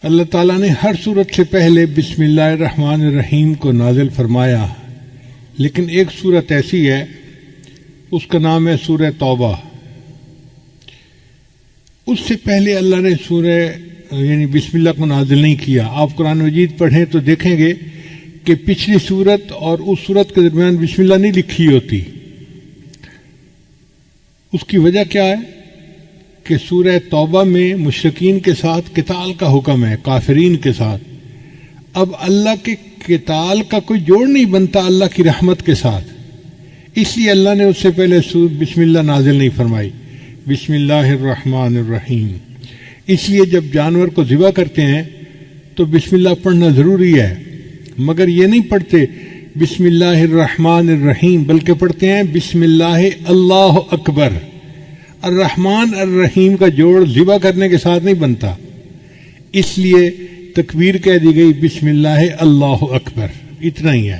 اللہ تعالیٰ نے ہر صورت سے پہلے بسم اللہ الرحمن الرحیم کو نازل فرمایا، لیکن ایک صورت ایسی ہے، اس کا نام ہے سورہ توبہ۔ اس سے پہلے اللہ نے سورہ یعنی بسم اللہ کو نازل نہیں کیا۔ آپ قرآن مجید پڑھیں تو دیکھیں گے کہ پچھلی صورت اور اس صورت کے درمیان بسم اللہ نہیں لکھی ہوتی۔ اس کی وجہ کیا ہے کہ سورہ توبہ میں مشرکین کے ساتھ قتال کا حکم ہے، کافرین کے ساتھ۔ اب اللہ کے قتال کا کوئی جوڑ نہیں بنتا اللہ کی رحمت کے ساتھ، اس لیے اللہ نے اس سے پہلے بسم اللہ نازل نہیں فرمائی، بسم اللہ الرحمن الرحیم۔ اس لیے جب جانور کو ذبح کرتے ہیں تو بسم اللہ پڑھنا ضروری ہے، مگر یہ نہیں پڑھتے بسم اللہ الرحمن الرحیم، بلکہ پڑھتے ہیں بسم اللہ اللہ اکبر۔ الرحمن الرحیم کا جوڑ ذبح کرنے کے ساتھ نہیں بنتا، اس لیے تکبیر کہہ دی گئی بسم اللہ اللہ اکبر، اتنا ہی ہے۔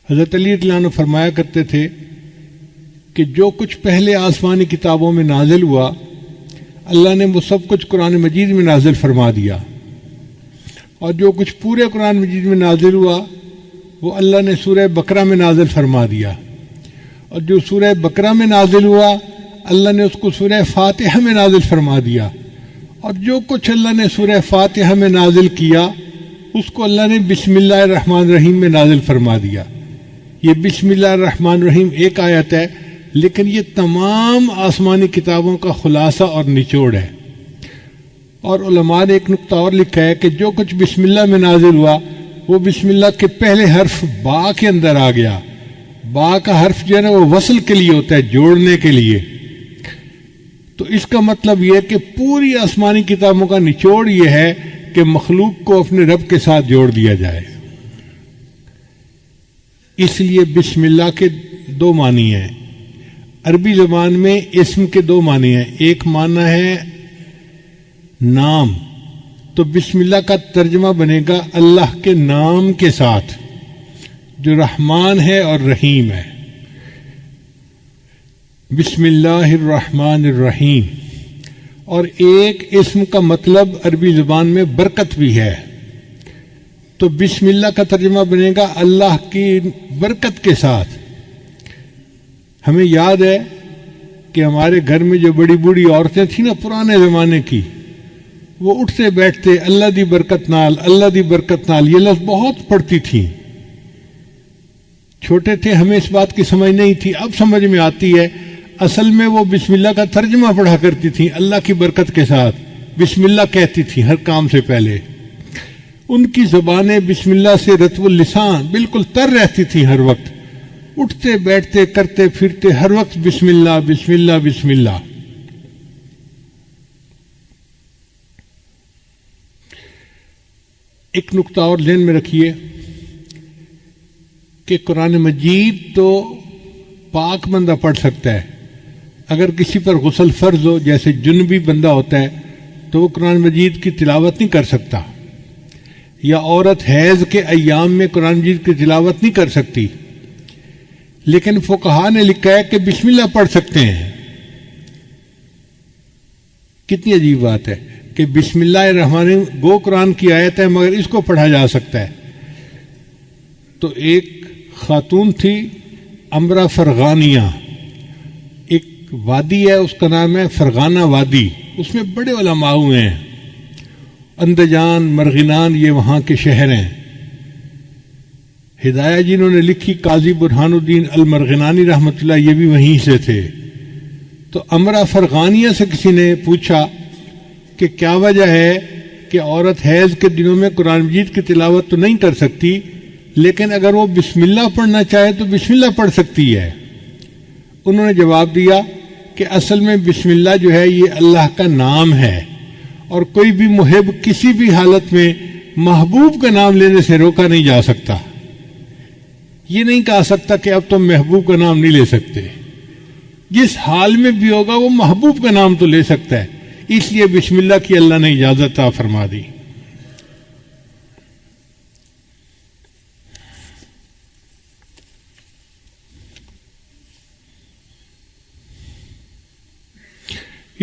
حضرت علی رضی اللہ عنہ فرمایا کرتے تھے کہ جو کچھ پہلے آسمانی کتابوں میں نازل ہوا، اللہ نے وہ سب کچھ قرآن مجید میں نازل فرما دیا، اور جو کچھ پورے قرآن مجید میں نازل ہوا وہ اللہ نے سورہ بقرہ میں نازل فرما دیا، اور جو سورہ بقرہ میں نازل ہوا اللہ نے اس کو سورہ فاتحہ میں نازل فرما دیا، اور جو کچھ اللہ نے سورہ فاتحہ میں نازل کیا اس کو اللہ نے بسم اللہ الرحمن الرحیم میں نازل فرما دیا۔ یہ بسم اللہ الرحمن الرحیم ایک آیت ہے، لیکن یہ تمام آسمانی کتابوں کا خلاصہ اور نچوڑ ہے۔ اور علماء نے ایک نقطہ اور لکھا ہے کہ جو کچھ بسم اللہ میں نازل ہوا وہ بسم اللہ کے پہلے حرف با کے اندر آ گیا۔ با کا حرف جو ہے نا وہ وصل کے لیے ہوتا ہے، جوڑنے کے لیے۔ تو اس کا مطلب یہ ہے کہ پوری آسمانی کتابوں کا نچوڑ یہ ہے کہ مخلوق کو اپنے رب کے ساتھ جوڑ دیا جائے۔ اس لیے بسم اللہ کے دو معنی ہیں۔ عربی زبان میں اسم کے دو معنی ہیں، ایک معنی ہے نام، تو بسم اللہ کا ترجمہ بنے گا اللہ کے نام کے ساتھ جو رحمان ہے اور رحیم ہے۔ بسم اللہ الرحمن الرحیم۔ اور ایک اسم کا مطلب عربی زبان میں برکت بھی ہے، تو بسم اللہ کا ترجمہ بنے گا اللہ کی برکت کے ساتھ۔ ہمیں یاد ہے کہ ہمارے گھر میں جو بڑی بوڑھی عورتیں تھیں نا پرانے زمانے کی، وہ اٹھتے بیٹھتے اللہ دی برکت نال، اللہ دی برکت نال، یہ لفظ بہت پڑھتی تھیں۔ چھوٹے تھے ہمیں اس بات کی سمجھ نہیں تھی، اب سمجھ میں آتی ہے۔ اصل میں وہ بسم اللہ کا ترجمہ پڑھا کرتی تھیں، اللہ کی برکت کے ساتھ بسم اللہ کہتی تھیں ہر کام سے پہلے۔ ان کی زبانیں بسم اللہ سے رطب اللسان بالکل تر رہتی تھیں، ہر وقت اٹھتے بیٹھتے کرتے پھرتے ہر وقت بسم اللہ بسم اللہ بسم اللہ۔ ایک نقطہ اور ذہن میں رکھیے کہ قرآن مجید تو پاک بندہ پڑھ سکتا ہے۔ اگر کسی پر غسل فرض ہو، جیسے جنبی بندہ ہوتا ہے، تو وہ قرآن مجید کی تلاوت نہیں کر سکتا، یا عورت حیض کے ایام میں قرآن مجید کی تلاوت نہیں کر سکتی، لیکن فقہا نے لکھا ہے کہ بسم اللہ پڑھ سکتے ہیں۔ کتنی عجیب بات ہے کہ بسم اللہ الرحمن الرحیم گو قرآن کی آیت ہے مگر اس کو پڑھا جا سکتا ہے۔ تو ایک خاتون تھی امرا فرغانیہ، ایک وادی ہے اس کا نام ہے فرغانہ وادی، اس میں بڑے علماء ہوئے ہیں، اندجان مرغینان یہ وہاں کے شہر ہیں۔ ہدایہ جنہوں نے لکھی قاضی برہان الدین المرغنانی رحمۃ اللہ، یہ بھی وہیں سے تھے۔ تو امرا فرغانیہ سے کسی نے پوچھا کہ کیا وجہ ہے کہ عورت حیض کے دنوں میں قرآن مجید کی تلاوت تو نہیں کر سکتی، لیکن اگر وہ بسم اللہ پڑھنا چاہے تو بسم اللہ پڑھ سکتی ہے؟ انہوں نے جواب دیا کہ اصل میں بسم اللہ جو ہے یہ اللہ کا نام ہے، اور کوئی بھی محب کسی بھی حالت میں محبوب کا نام لینے سے روکا نہیں جا سکتا۔ یہ نہیں کہا سکتا کہ اب تم محبوب کا نام نہیں لے سکتے، جس حال میں بھی ہوگا وہ محبوب کا نام تو لے سکتا ہے، اس لیے بسم اللہ کی اللہ نے اجازت عطا فرما دی۔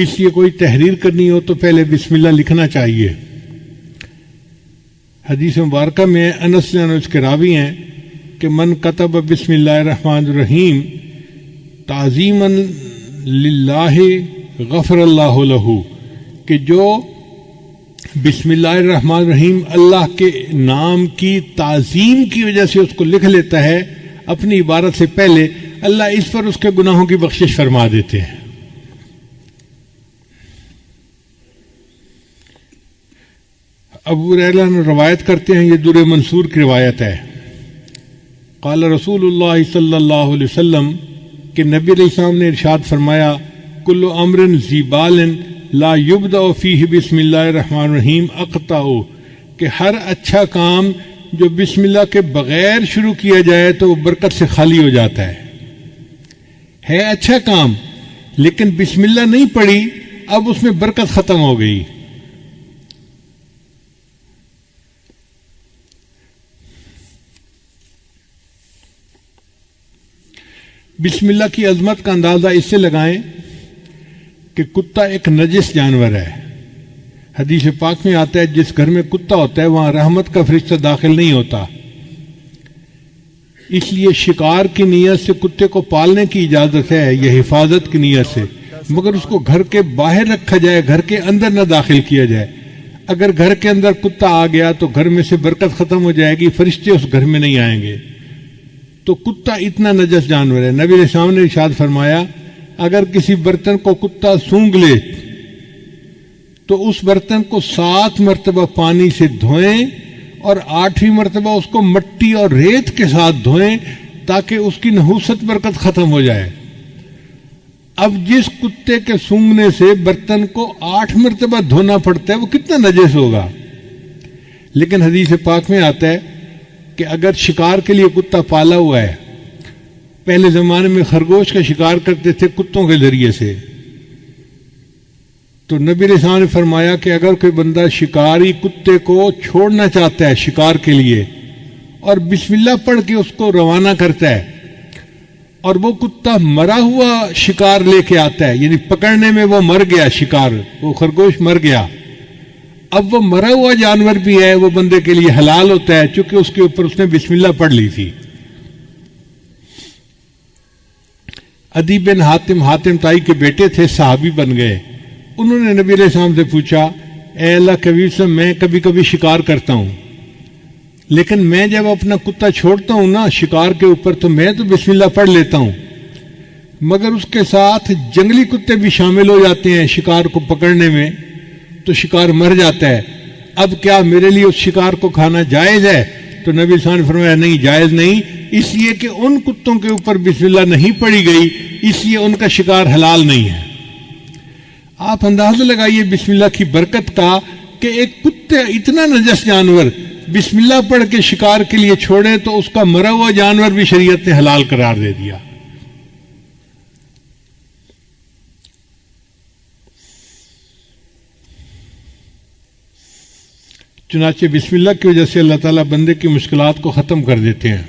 اس لیے کوئی تحریر کرنی ہو تو پہلے بسم اللہ لکھنا چاہیے۔ حدیث مبارکہ میں انس اس کے راوی ہیں کہ من کتب بسم اللہ الرحمن الرحیم تعظیما للہ غفر اللہ لہ، کہ جو بسم اللہ الرحمن الرحیم اللہ کے نام کی تعظیم کی وجہ سے اس کو لکھ لیتا ہے اپنی عبارت سے پہلے، اللہ اس پر اس کے گناہوں کی بخشش فرما دیتے ہیں۔ ابو ہریرہ روایت کرتے ہیں، یہ در منصور کی روایت ہے، قال رسول اللہ صلی اللہ علیہ وسلم کہ نبی علیہ السلام نے ارشاد فرمایا، کل امر ذی بال لا یبدأ فیہ بسم اللہ الرحمن الرحیم اقطع، کہ ہر اچھا کام جو بسم اللہ کے بغیر شروع کیا جائے تو وہ برکت سے خالی ہو جاتا ہے اچھا کام لیکن بسم اللہ نہیں پڑھی، اب اس میں برکت ختم ہو گئی۔ بسم اللہ کی عظمت کا اندازہ اس سے لگائیں کہ کتا ایک نجس جانور ہے۔ حدیث پاک میں آتا ہے جس گھر میں کتا ہوتا ہے وہاں رحمت کا فرشتہ داخل نہیں ہوتا، اس لیے شکار کی نیت سے کتے کو پالنے کی اجازت ہے، یہ حفاظت کی نیت سے، مگر اس کو گھر کے باہر رکھا جائے، گھر کے اندر نہ داخل کیا جائے۔ اگر گھر کے اندر کتا آ گیا تو گھر میں سے برکت ختم ہو جائے گی، فرشتے اس گھر میں نہیں آئیں گے۔ تو کتا اتنا نجس جانور ہے۔ نبی علیہ السلام نے ارشاد فرمایا، اگر کسی برتن کو کتا سونگھ لے تو اس برتن کو 7 مرتبہ پانی سے دھوئیں اور 8ویں مرتبہ اس کو مٹی اور ریت کے ساتھ دھوئیں تاکہ اس کی نحوست برکت ختم ہو جائے۔ اب جس کتے کے سونگھنے سے برتن کو 8 مرتبہ دھونا پڑتا ہے وہ کتنا نجس ہوگا۔ لیکن حدیث پاک میں آتا ہے کہ اگر شکار کے لیے کتا پالا ہوا ہے، پہلے زمانے میں خرگوش کا شکار کرتے تھے کتوں کے ذریعے سے، تو نبی علیہ السلام نے فرمایا کہ اگر کوئی بندہ شکاری کتے کو چھوڑنا چاہتا ہے شکار کے لیے اور بسم اللہ پڑھ کے اس کو روانہ کرتا ہے اور وہ کتا مرا ہوا شکار لے کے آتا ہے، یعنی پکڑنے میں وہ مر گیا، شکار وہ خرگوش مر گیا، اب وہ مرا ہوا جانور بھی ہے، وہ بندے کے لیے حلال ہوتا ہے چونکہ اس کے اوپر اس نے بسم اللہ پڑھ لی تھی۔ عدی بن حاتم تائی کے بیٹے تھے، صحابی بن گئے۔ انہوں نے نبی علیہ السلام سے پوچھا، اے اللہ کے نبی صلی اللہ علیہ وسلم، میں کبھی کبھی شکار کرتا ہوں لیکن میں جب اپنا کتا چھوڑتا ہوں نا شکار کے اوپر تو میں تو بسم اللہ پڑھ لیتا ہوں، مگر اس کے ساتھ جنگلی کتے بھی شامل ہو جاتے ہیں شکار کو پکڑنے میں تو شکار مر جاتا ہے، اب کیا میرے لیے اس شکار کو کھانا جائز ہے؟ تو نبی صلی اللہ علیہ وسلم نے فرمایا نہیں، جائز نہیں، اس لیے کہ ان کتوں کے اوپر بسم اللہ نہیں پڑھی گئی، اس لیے ان کا شکار حلال نہیں ہے۔ آپ اندازہ لگائیے بسم اللہ کی برکت کا کہ ایک کتے اتنا نجس جانور بسم اللہ پڑھ کے شکار کے لیے چھوڑے تو اس کا مرا ہوا جانور بھی شریعت نے حلال قرار دے دیا۔ چنانچہ بسم اللہ کی وجہ سے اللہ تعالیٰ بندے کی مشکلات کو ختم کر دیتے ہیں۔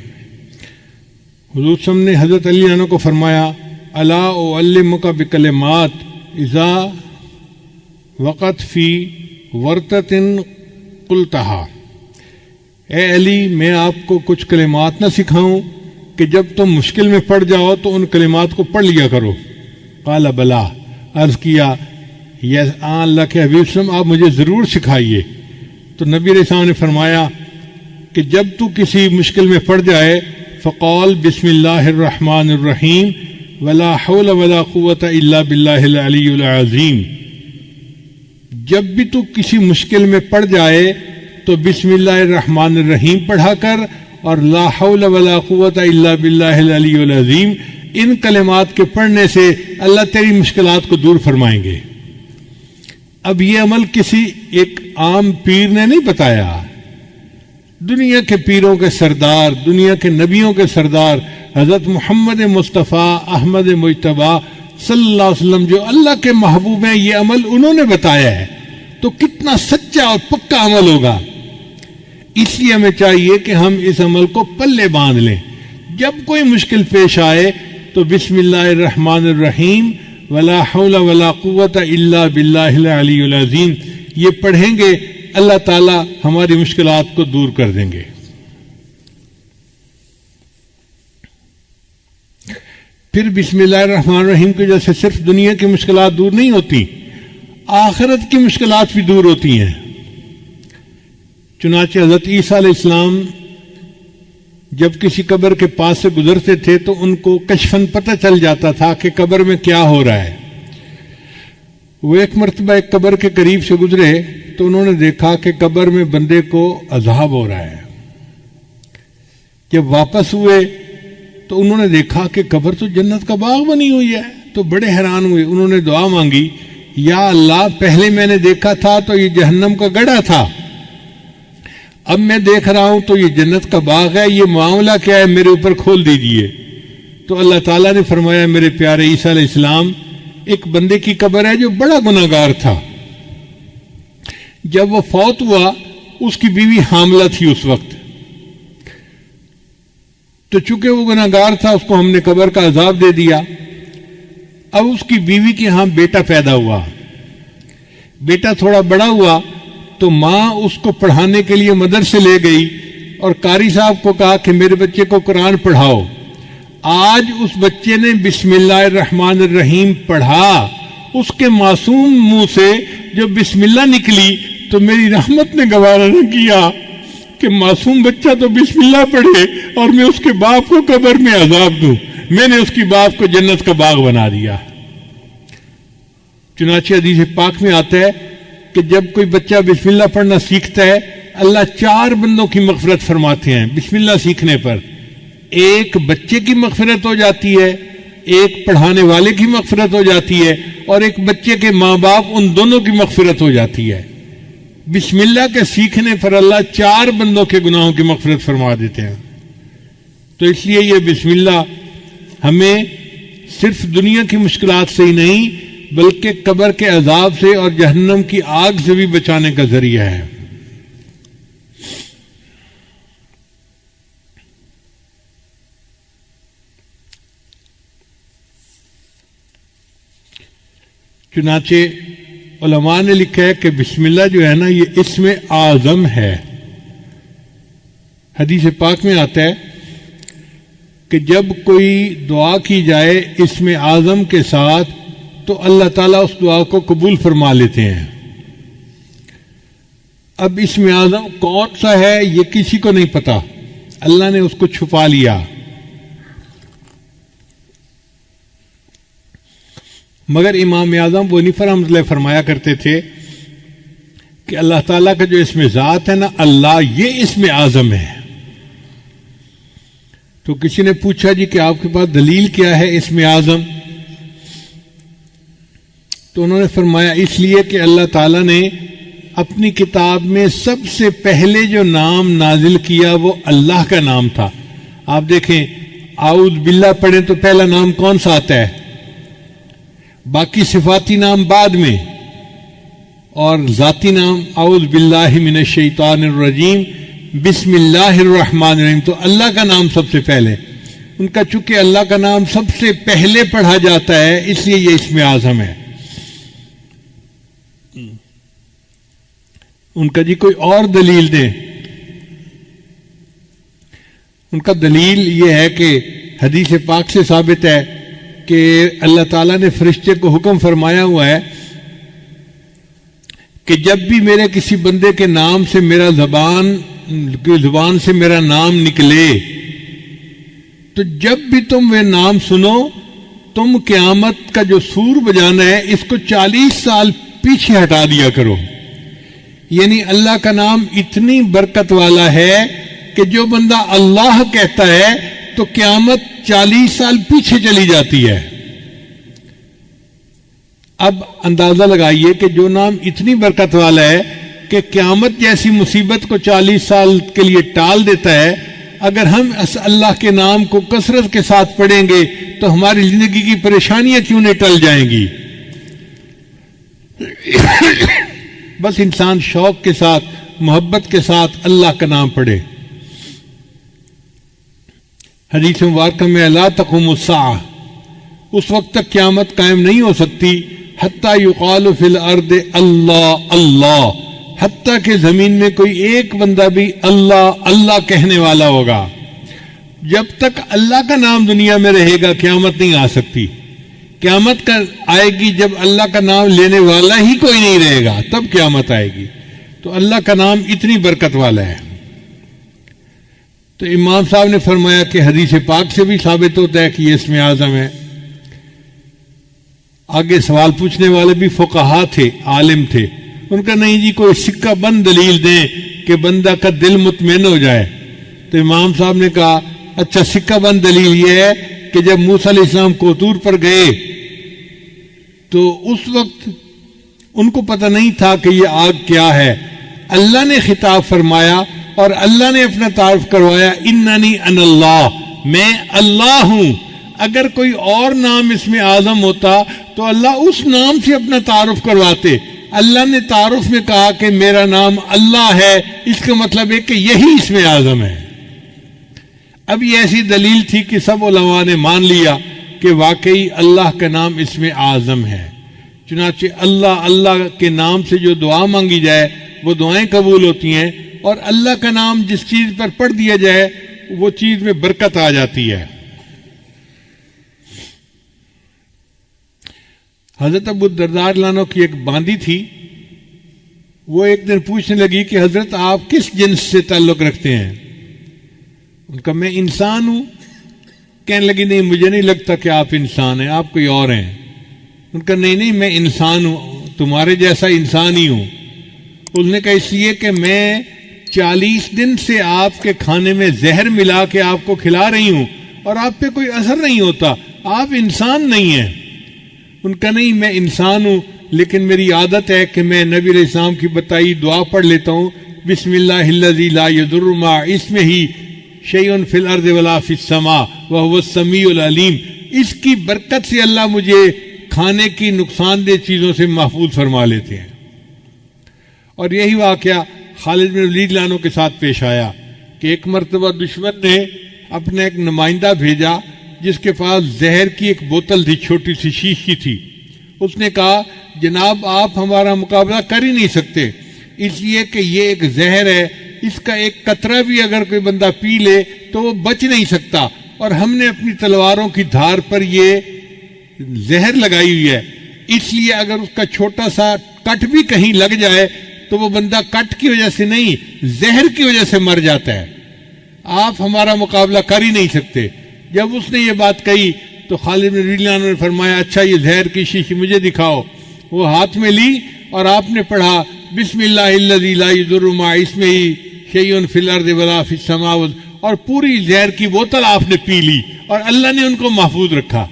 حضور صلی اللہ علیہ وسلم نے حضرت علی عنہ کو فرمایا، الا اعلمک بکلمات اذا وقت فی ورطۃ قلتھا، اے علی میں آپ کو کچھ کلمات نہ سکھاؤں کہ جب تم مشکل میں پڑ جاؤ تو ان کلمات کو پڑھ لیا کرو؟ قال بلا، عرض کیا یس اللہ کے حبیب صلی اللہ علیہ وسلم آپ مجھے ضرور سکھائیے۔ تو نبی علیہ السلام نے فرمایا کہ جب تو کسی مشکل میں پڑ جائے فقال بسم اللہ الرحمن الرحیم ولا حول ولا قوت الا باللہ العلی العظیم، جب بھی تو کسی مشکل میں پڑ جائے تو بسم اللہ الرحمن الرحیم پڑھا کر اور لا حول ولا قوت الا باللہ العلی العظیم، ان کلمات کے پڑھنے سے اللہ تیری مشکلات کو دور فرمائیں گے۔ اب یہ عمل کسی ایک عام پیر نے نہیں بتایا، دنیا کے پیروں کے سردار، دنیا کے نبیوں کے سردار حضرت محمد مصطفیٰ احمد مجتبیٰ صلی اللہ علیہ وسلم جو اللہ کے محبوب ہیں، یہ عمل انہوں نے بتایا ہے، تو کتنا سچا اور پکا عمل ہوگا۔ اس لیے ہمیں چاہیے کہ ہم اس عمل کو پلے باندھ لیں، جب کوئی مشکل پیش آئے تو بسم اللہ الرحمن الرحیم ولا حول ولا قوت الا باللہ العلی العظیم، یہ پڑھیں گے اللہ تعالی ہماری مشکلات کو دور کر دیں گے۔ پھر بسم اللہ الرحمن الرحیم کی وجہ سے صرف دنیا کی مشکلات دور نہیں ہوتی، آخرت کی مشکلات بھی دور ہوتی ہیں۔ چنانچہ حضرت عیسیٰ علیہ السلام جب کسی قبر کے پاس سے گزرتے تھے تو ان کو کشفاً پتہ چل جاتا تھا کہ قبر میں کیا ہو رہا ہے۔ وہ ایک مرتبہ ایک قبر کے قریب سے گزرے تو انہوں نے دیکھا کہ قبر میں بندے کو عذاب ہو رہا ہے۔ جب واپس ہوئے تو انہوں نے دیکھا کہ قبر تو جنت کا باغ بنی ہوئی ہے، تو بڑے حیران ہوئے۔ انہوں نے دعا مانگی، یا اللہ پہلے میں نے دیکھا تھا تو یہ جہنم کا گڑھا تھا، اب میں دیکھ رہا ہوں تو یہ جنت کا باغ ہے، یہ معاملہ کیا ہے میرے اوپر کھول دیجئے۔ تو اللہ تعالیٰ نے فرمایا، میرے پیارے عیسیٰ علیہ السلام، ایک بندے کی قبر ہے جو بڑا گناہگار تھا، جب وہ فوت ہوا اس کی بیوی حاملہ تھی اس وقت، تو چونکہ وہ گناہگار تھا اس کو ہم نے قبر کا عذاب دے دیا۔ اب اس کی بیوی کے ہاں بیٹا پیدا ہوا، بیٹا تھوڑا بڑا ہوا تو ماں اس کو پڑھانے کے لیے مدرسے لے گئی اور قاری صاحب کو کہا کہ میرے بچے کو قرآن پڑھاؤ۔ آج اس بچے نے بسم اللہ الرحمن الرحیم پڑھا، اس کے معصوم منہ سے جو بسم اللہ نکلی تو میری رحمت نے گوارا نہ کیا کہ معصوم بچہ تو بسم اللہ پڑھے اور میں اس کے باپ کو قبر میں عذاب دوں۔ میں نے اس کی باپ کو جنت کا باغ بنا دیا۔ چنانچہ حدیث پاک میں آتا ہے کہ جب کوئی بچہ بسم اللہ پڑھنا سیکھتا ہے اللہ 4 بندوں کی مغفرت فرماتے ہیں بسم اللہ سیکھنے پر۔ ایک بچے کی مغفرت ہو جاتی ہے، ایک پڑھانے والے کی مغفرت ہو جاتی ہے، اور ایک بچے کے ماں باپ ان دونوں کی مغفرت ہو جاتی ہے۔ بسم اللہ کے سیکھنے پر اللہ 4 بندوں کے گناہوں کی مغفرت فرما دیتے ہیں۔ تو اس لیے یہ بسم اللہ ہمیں صرف دنیا کی مشکلات سے ہی نہیں بلکہ قبر کے عذاب سے اور جہنم کی آگ سے بھی بچانے کا ذریعہ ہے۔ چنانچہ علماء نے لکھا ہے کہ بسم اللہ جو ہے نا یہ اسم اعظم ہے۔ حدیث پاک میں آتا ہے کہ جب کوئی دعا کی جائے اسم اعظم کے ساتھ تو اللہ تعالیٰ اس دعا کو قبول فرما لیتے ہیں۔ اب اسم اعظم کون سا ہے یہ کسی کو نہیں پتا، اللہ نے اس کو چھپا لیا۔ مگر امام اعظم ابو حنیفہ رحمۃ اللہ فرمایا کرتے تھے کہ اللہ تعالیٰ کا جو اسم ذات ہے نا اللہ، یہ اسم اعظم ہے۔ تو کسی نے پوچھا جی کہ آپ کے پاس دلیل کیا ہے اسم اعظم؟ تو انہوں نے فرمایا اس لیے کہ اللہ تعالیٰ نے اپنی کتاب میں سب سے پہلے جو نام نازل کیا وہ اللہ کا نام تھا۔ آپ دیکھیں اعوذ باللہ پڑھیں تو پہلا نام کون سا آتا ہے؟ باقی صفاتی نام بعد میں، اور ذاتی نام اعوذ باللہ من الشیطان الرجیم بسم اللہ الرحمن الرحیم، تو اللہ کا نام سب سے پہلے۔ ان کا چونکہ اللہ کا نام سب سے پہلے پڑھا جاتا ہے اس لیے یہ اسم اعظم ہے۔ ان کا جی کوئی اور دلیل دیں؟ ان کا دلیل یہ ہے کہ حدیث پاک سے ثابت ہے کہ اللہ تعالیٰ نے فرشتے کو حکم فرمایا ہوا ہے کہ جب بھی میرے کسی بندے کے نام سے میرا زبان سے میرا نام نکلے تو جب بھی تم وہ نام سنو تم قیامت کا جو سور بجانا ہے اس کو 40 سال پیچھے ہٹا دیا کرو۔ یعنی اللہ کا نام اتنی برکت والا ہے کہ جو بندہ اللہ کہتا ہے تو قیامت 40 سال پیچھے چلی جاتی ہے۔ اب اندازہ لگائیے کہ جو نام اتنی برکت والا ہے کہ قیامت جیسی مصیبت کو 40 سال کے لیے ٹال دیتا ہے، اگر ہم اس اللہ کے نام کو کثرت کے ساتھ پڑھیں گے تو ہماری زندگی کی پریشانیاں کیوں نہیں ٹل جائیں گی؟ بس انسان شوق کے ساتھ محبت کے ساتھ اللہ کا نام پڑھے۔ حدیث مبارکہ میں لا تقوم الساعہ، اس وقت تک قیامت قائم نہیں ہو سکتی حتیٰ یقال فی الارض اللہ اللہ، حتیٰ کہ زمین میں کوئی ایک بندہ بھی اللہ اللہ کہنے والا ہوگا۔ جب تک اللہ کا نام دنیا میں رہے گا قیامت نہیں آ سکتی۔ قیامت کا آئے گی جب اللہ کا نام لینے والا ہی کوئی نہیں رہے گا، تب قیامت آئے گی۔ تو اللہ کا نام اتنی برکت والا ہے۔ تو امام صاحب نے فرمایا کہ حدیث پاک سے بھی ثابت ہوتا ہے کہ یہ اسم اعظم ہے۔ آگے سوال پوچھنے والے بھی فقہا تھے، عالم تھے، ان کا نہیں جی کوئی سکہ بند دلیل دیں کہ بندہ کا دل مطمئن ہو جائے۔ تو امام صاحب نے کہا اچھا سکہ بند دلیل یہ ہے کہ جب موسیٰ علیہ السلام کوطور پر گئے تو اس وقت ان کو پتہ نہیں تھا کہ یہ آگ کیا ہے، اللہ نے خطاب فرمایا اور اللہ نے اپنا تعارف کروایا، اننی انا اللہ، میں اللہ ہوں۔ اگر کوئی اور نام اس میں اعظم ہوتا تو اللہ اس نام سے اپنا تعارف کرواتے۔ اللہ نے تعارف میں کہا کہ میرا نام اللہ ہے، اس کا مطلب ہے کہ یہی اس میں اعظم ہے۔ اب یہ ایسی دلیل تھی کہ سب علماء نے مان لیا کہ واقعی اللہ کا نام اس میں اعظم ہے۔ چنانچہ اللہ اللہ کے نام سے جو دعا مانگی جائے وہ دعائیں قبول ہوتی ہیں، اور اللہ کا نام جس چیز پر پڑھ دیا جائے وہ چیز میں برکت آ جاتی ہے۔ حضرت ابو الدرداء رضی اللہ عنہ کی ایک باندی تھی، وہ ایک دن پوچھنے لگی کہ حضرت آپ کس جنس سے تعلق رکھتے ہیں؟ ان کا میں انسان ہوں۔ کہنے لگی نہیں مجھے نہیں لگتا کہ آپ انسان ہیں، آپ کوئی اور ہیں۔ ان کا نہیں میں انسان ہوں، تمہارے جیسا انسان ہی ہوں۔ اس نے کہا اس لیے کہ میں 40 دن سے آپ کے کھانے میں زہر ملا کے آپ کو کھلا رہی ہوں اور آپ پہ کوئی اثر نہیں ہوتا، آپ انسان نہیں ہیں۔ ان کا نہیں میں انسان ہوں، لیکن میری عادت ہے کہ میں نبی علیہ السلام کی بتائی دعا پڑھ لیتا ہوں، بسم اللہ الذی لا یضر مع اسمہ شیء فی الارض ولا فی السماء وہو السمیع العلیم۔ اس کی برکت سے اللہ مجھے کھانے کی نقصان دہ چیزوں سے محفوظ فرما لیتے ہیں۔ اور یہی واقعہ خالد بن ولید لانو کے ساتھ پیش آیا کہ ایک مرتبہ دشمن نے اپنا ایک نمائندہ بھیجا جس کے پاس زہر کی ایک بوتل تھی، چھوٹی سی شیش کی تھی۔ اس نے کہا جناب آپ ہمارا مقابلہ کر ہی نہیں سکتے، اس لیے کہ یہ ایک زہر ہے، اس کا ایک قطرہ بھی اگر کوئی بندہ پی لے تو وہ بچ نہیں سکتا، اور ہم نے اپنی تلواروں کی دھار پر یہ زہر لگائی ہوئی ہے، اس لیے اگر اس کا چھوٹا سا کٹ بھی کہیں لگ جائے تو وہ بندہ کٹ کی وجہ سے نہیں زہر کی وجہ سے مر جاتا ہے، آپ ہمارا مقابلہ کر ہی نہیں سکتے۔ جب اس نے یہ بات کہی تو خالد بن ولید نے فرمایا اچھا یہ زہر کی شیشی مجھے دکھاؤ۔ وہ ہاتھ میں لی اور آپ نے پڑھا بسم اللہ الذی لا یضر مع اسمہ شیء فی الارض ولا فی السماء، اور پوری زہر کی بوتل آپ نے پی لی اور اللہ نے ان کو محفوظ رکھا۔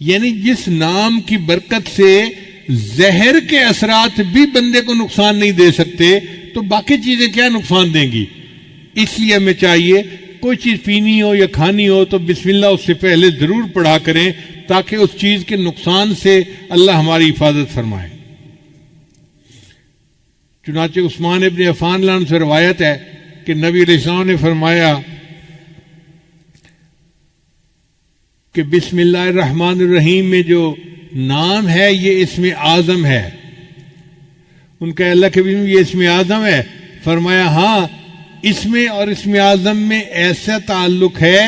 یعنی جس نام کی برکت سے زہر کے اثرات بھی بندے کو نقصان نہیں دے سکتے تو باقی چیزیں کیا نقصان دیں گی۔ اس لیے ہمیں چاہیے کوئی چیز پینی ہو یا کھانی ہو تو بسم اللہ اس سے پہلے ضرور پڑھا کریں تاکہ اس چیز کے نقصان سے اللہ ہماری حفاظت فرمائے۔ چنانچہ عثمان ابن عفان رضی اللہ عنہ سے روایت ہے کہ نبی علیہ السلام نے فرمایا کہ بسم اللہ الرحمن الرحیم میں جو نام ہے یہ اسم اعظم ہے۔ ان کا اللہ کے بسم یہ اسم اعظم ہے؟ فرمایا ہاں، اسم اور اسم اعظم میں ایسا تعلق ہے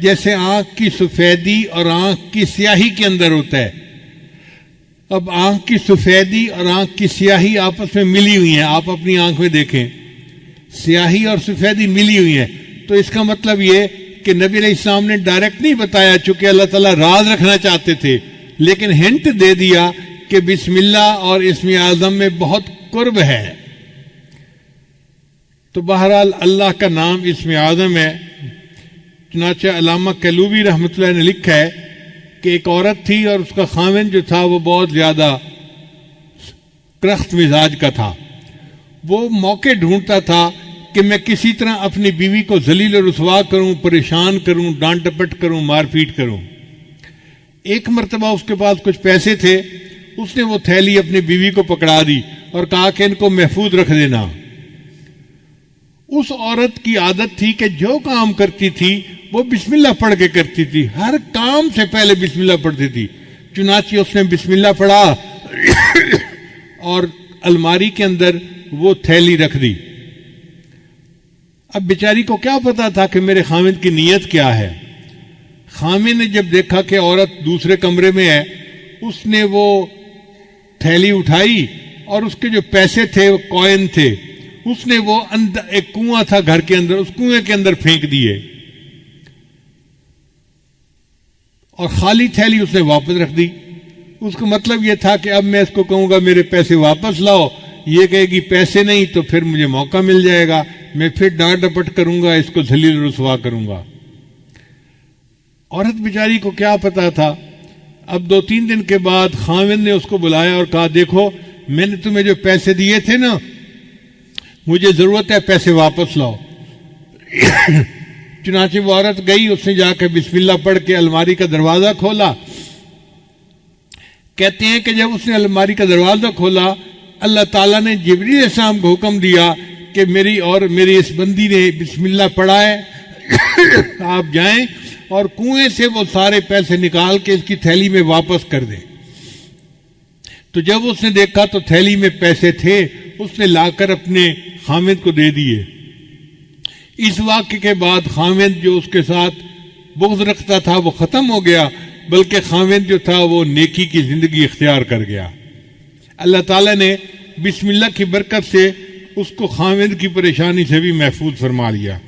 جیسے آنکھ کی سفیدی اور آنکھ کی سیاہی کے اندر ہوتا ہے۔ اب آنکھ کی سفیدی اور آنکھ کی سیاہی آپس میں ملی ہوئی ہیں، آپ اپنی آنکھ میں دیکھیں سیاہی اور سفیدی ملی ہوئی ہیں، تو اس کا مطلب یہ کہ نبی علیہ السلام نے ڈائریکٹ نہیں بتایا چونکہ اللہ تعالیٰ راز رکھنا چاہتے تھے، لیکن ہنٹ دے دیا کہ بسم اللہ اور اسم اعظم میں بہت قرب ہے۔ تو بہرحال اللہ کا نام اسم اعظم ہے۔ چنانچہ علامہ کلوبی رحمۃ اللہ نے لکھا ہے کہ ایک عورت تھی اور اس کا خاوند جو تھا وہ بہت زیادہ کرخت مزاج کا تھا۔ وہ موقع ڈھونڈتا تھا کہ میں کسی طرح اپنی بیوی کو ذلیل و رسوا کروں، پریشان کروں، ڈانٹ ڈپٹ کروں، مار پیٹ کروں۔ ایک مرتبہ اس کے پاس کچھ پیسے تھے، اس نے وہ تھیلی اپنی بیوی کو پکڑا دی اور کہا کہ ان کو محفوظ رکھ دینا۔ اس عورت کی عادت تھی کہ جو کام کرتی تھی وہ بسم اللہ پڑھ کے کرتی تھی، ہر کام سے پہلے بسم اللہ پڑھتی تھی۔ چنانچہ اس نے بسم اللہ پڑھا اور الماری کے اندر وہ تھیلی رکھ دی۔ اب بیچاری کو کیا پتا تھا کہ میرے خامد کی نیت کیا ہے۔ خامد نے جب دیکھا کہ عورت دوسرے کمرے میں ہے، اس نے وہ تھیلی اٹھائی اور اس کے جو پیسے تھے، وہ کوئن تھے، اس نے وہ اندر ایک کنواں تھا گھر کے اندر، اس کنویں کے اندر پھینک دیے اور خالی تھیلی اس نے واپس رکھ دی۔ اس کا مطلب یہ تھا کہ اب میں اس کو کہوں گا میرے پیسے واپس لاؤ، یہ کہے گی پیسے نہیں تو پھر مجھے موقع مل جائے گا، میں پھر ڈانٹ ڈپٹ کروں گا، اس کو ذلیل رسوا کروں گا۔ عورت بیچاری کو کیا پتا تھا۔ اب 2-3 دن کے بعد خاوند نے اس کو بلایا اور کہا دیکھو میں نے تمہیں جو پیسے دیے تھے نا، مجھے ضرورت ہے، پیسے واپس لاؤ۔ چنانچہ وہ عورت گئی، اس نے جا کے بسم اللہ پڑھ کے الماری کا دروازہ کھولا۔ کہتے ہیں کہ جب اس نے الماری کا دروازہ کھولا، اللہ تعالیٰ نے جبریل علیہ السلام کو حکم دیا کہ میری اس بندی نے بسم اللہ پڑھا ہے، آپ جائیں اور کنویں سے وہ سارے پیسے نکال کے اس کی تھیلی میں واپس کر دیں۔ تو جب اس نے دیکھا تو تھیلی میں پیسے تھے، اس نے لا کر اپنے خامد کو دے دیے۔ اس واقعے کے بعد خامد جو اس کے ساتھ بغض رکھتا تھا وہ ختم ہو گیا، بلکہ خامد جو تھا وہ نیکی کی زندگی اختیار کر گیا۔ اللہ تعالیٰ نے بسم اللہ کی برکت سے اس کو خامد کی پریشانی سے بھی محفوظ فرما لیا۔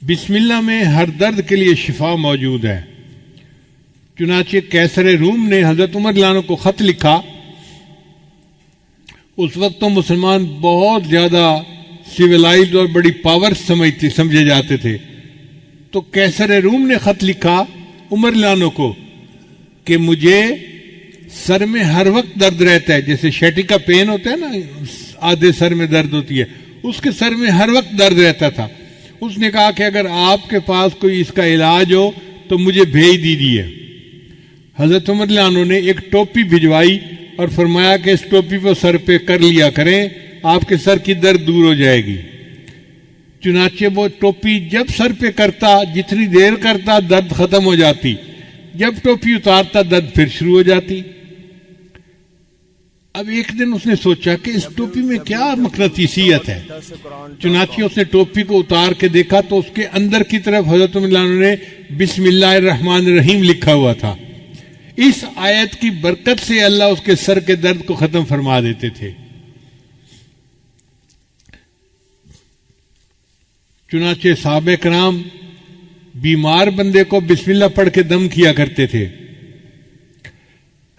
بسم اللہ میں ہر درد کے لیے شفا موجود ہے۔ چنانچہ قیصر روم نے حضرت عمر رضی اللہ عنہ کو خط لکھا۔ اس وقت تو مسلمان بہت زیادہ سویلائزڈ اور بڑی پاور سمجھے جاتے تھے، تو قیصر روم نے خط لکھا عمر رضی اللہ عنہ کو کہ مجھے سر میں ہر وقت درد رہتا ہے، جیسے شیٹی کا پین ہوتا ہے نا، آدھے سر میں درد ہوتی ہے، اس کے سر میں ہر وقت درد رہتا تھا۔ اس نے کہا کہ اگر آپ کے پاس کوئی اس کا علاج ہو تو مجھے بھیج دیجیے۔ حضرت عمر رضی اللہ عنہ نے ایک ٹوپی بھجوائی اور فرمایا کہ اس ٹوپی کو سر پہ کر لیا کریں، آپ کے سر کی درد دور ہو جائے گی۔ چنانچہ وہ ٹوپی جب سر پہ کرتا، جتنی دیر کرتا درد ختم ہو جاتی، جب ٹوپی اتارتا درد پھر شروع ہو جاتی۔ اب ایک دن اس نے سوچا کہ اس ٹوپی میں کیا مقناطیسیت ہے، چنانچہ اس نے ٹوپی کو اتار کے دیکھا تو اس کے اندر کی طرف حضرت عمر رضی اللہ عنہ نے بسم اللہ الرحمن الرحیم لکھا ہوا تھا۔ اس آیت کی برکت سے اللہ اس کے سر کے درد کو ختم فرما دیتے تھے۔ چنانچہ صحابہ کرام بیمار بندے کو بسم اللہ پڑھ کے دم کیا کرتے تھے۔